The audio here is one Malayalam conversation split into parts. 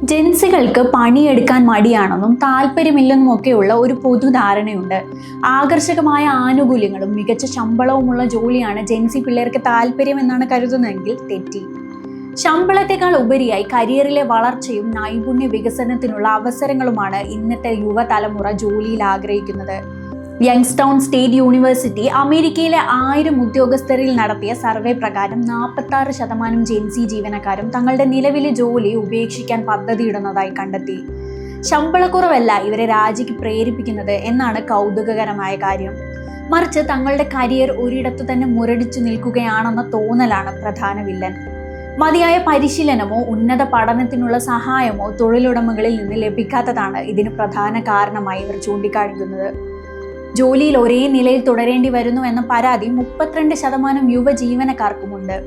ജെൻസികൾക്ക് പണിയെടുക്കാൻ മടിയാണെന്നും താല്പര്യമില്ലെന്നും ഒക്കെയുള്ള ഒരു പൊതുധാരണയുണ്ട്. ആകർഷകമായ ആനുകൂല്യങ്ങളും മികച്ച ശമ്പളവുമുള്ള ജോലിയാണ് ജെൻസി പിള്ളേർക്ക് താല്പര്യം എന്നാണ് കരുതുന്നതെങ്കിൽ തെറ്റി. ശമ്പളത്തെക്കാൾ ഉപരിയായി കരിയറിലെ വളർച്ചയും നൈപുണ്യ വികസനത്തിനുള്ള അവസരങ്ങളുമാണ് ഇന്നത്തെ യുവതലമുറ ജോലിയിൽ ആഗ്രഹിക്കുന്നത്. യങ്സ്റ്റൗൺ സ്റ്റേറ്റ് യൂണിവേഴ്സിറ്റി അമേരിക്കയിലെ 1000 ഉദ്യോഗസ്ഥരിൽ നടത്തിയ സർവേ പ്രകാരം 46% ജെൻസി ജീവനക്കാരും തങ്ങളുടെ നിലവിലെ ജോലി ഉപേക്ഷിക്കാൻ പദ്ധതിയിടുന്നതായി കണ്ടെത്തി. ശമ്പളക്കുറവല്ല ഇവരെ രാജിക്ക് പ്രേരിപ്പിക്കുന്നത് എന്നാണ് കൗതുകകരമായ കാര്യം. മറിച്ച് തങ്ങളുടെ കരിയർ ഒരിടത്തു തന്നെ മുരടിച്ചു നിൽക്കുകയാണെന്ന തോന്നലാണ് പ്രധാന വില്ലൻ. മതിയായ പരിശീലനമോ ഉന്നത പഠനത്തിനുള്ള സഹായമോ തൊഴിലുടമകളിൽ നിന്ന് ലഭിക്കാത്തതാണ് ഇതിന് പ്രധാന കാരണമായി ഇവർ ചൂണ്ടിക്കാണിക്കുന്നത്. ജോലിയിൽ ഒരേ നിലയിൽ തുടരേണ്ടി വരുന്നു എന്ന പരാതി 32% യുവ ജീവനക്കാർക്കുമുണ്ട്.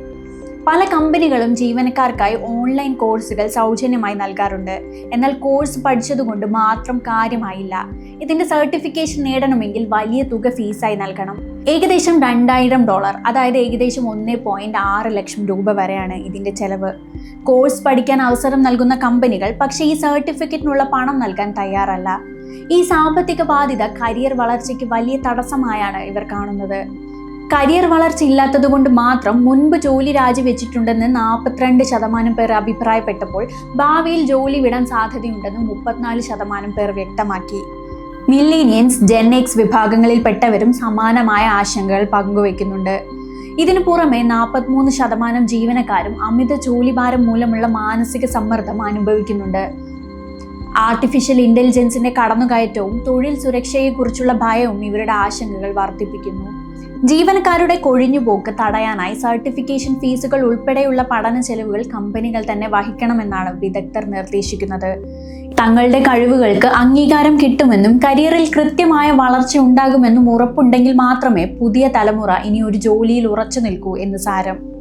പല കമ്പനികളും ജീവനക്കാർക്കായി ഓൺലൈൻ കോഴ്സുകൾ സൗജന്യമായി നൽകാറുണ്ട്. എന്നാൽ കോഴ്സ് പഠിച്ചതുകൊണ്ട് മാത്രം കാര്യമായില്ല. ഇതിന്റെ സർട്ടിഫിക്കേഷൻ നേടണമെങ്കിൽ വലിയ തുക ഫീസായി നൽകണം. ഏകദേശം $2000, അതായത് ഏകദേശം 1.6 ലക്ഷം രൂപ വരെയാണ് ഇതിന്റെ ചെലവ്. കോഴ്സ് പഠിക്കാൻ അവസരം നൽകുന്ന കമ്പനികൾ പക്ഷേ ഈ സർട്ടിഫിക്കറ്റിനുള്ള പണം നൽകാൻ തയ്യാറല്ല. ഈ സാമ്പത്തിക ബാധ്യത കരിയർ വളർച്ചയ്ക്ക് വലിയ തടസ്സമായാണ് ഇവർ കാണുന്നത്. കരിയർ വളർച്ച ഇല്ലാത്തതുകൊണ്ട് മാത്രം മുൻപ് ജോലി രാജിവെച്ചിട്ടുണ്ടെന്ന് 42% പേർ അഭിപ്രായപ്പെട്ടപ്പോൾ ഭാവിയിൽ ജോലി വിടാൻ സാധ്യതയുണ്ടെന്ന് 34% പേർ വ്യക്തമാക്കി. മില്ലേനിയൻസ്, ജെൻ എക്സ് വിഭാഗങ്ങളിൽപ്പെട്ടവരും സമാനമായ ആശങ്കകൾ പങ്കുവയ്ക്കുന്നുണ്ട്. ഇതിനു പുറമെ 43% ജീവനക്കാരും അമിത ജോലിഭാരം മൂലമുള്ള മാനസിക സമ്മർദ്ദം അനുഭവിക്കുന്നുണ്ട്. ആർട്ടിഫിഷ്യൽ ഇന്റലിജൻസിന്റെ കടന്നുകയറ്റവും തൊഴിൽ സുരക്ഷയെക്കുറിച്ചുള്ള ഭയവും ഇവരുടെ ആശങ്കകൾ വർദ്ധിപ്പിക്കുന്നു. ജീവനക്കാരുടെ കൊഴിഞ്ഞുപോക്ക് തടയാനായി സർട്ടിഫിക്കേഷൻ ഫീസുകൾ ഉൾപ്പെടെയുള്ള പഠന ചെലവുകൾ കമ്പനികൾ തന്നെ വഹിക്കണമെന്നാണ് വിദഗ്ധർ നിർദ്ദേശിക്കുന്നത്. തങ്ങളുടെ കഴിവുകൾക്ക് അംഗീകാരം കിട്ടുമെന്നും കരിയറിൽ കൃത്യമായ വളർച്ച ഉണ്ടാകുമെന്നും ഉറപ്പുണ്ടെങ്കിൽ മാത്രമേ പുതിയ തലമുറ ഇനി ഒരു ജോലിയിൽ ഉറച്ചു നിൽക്കൂ എന്ന് സാരം.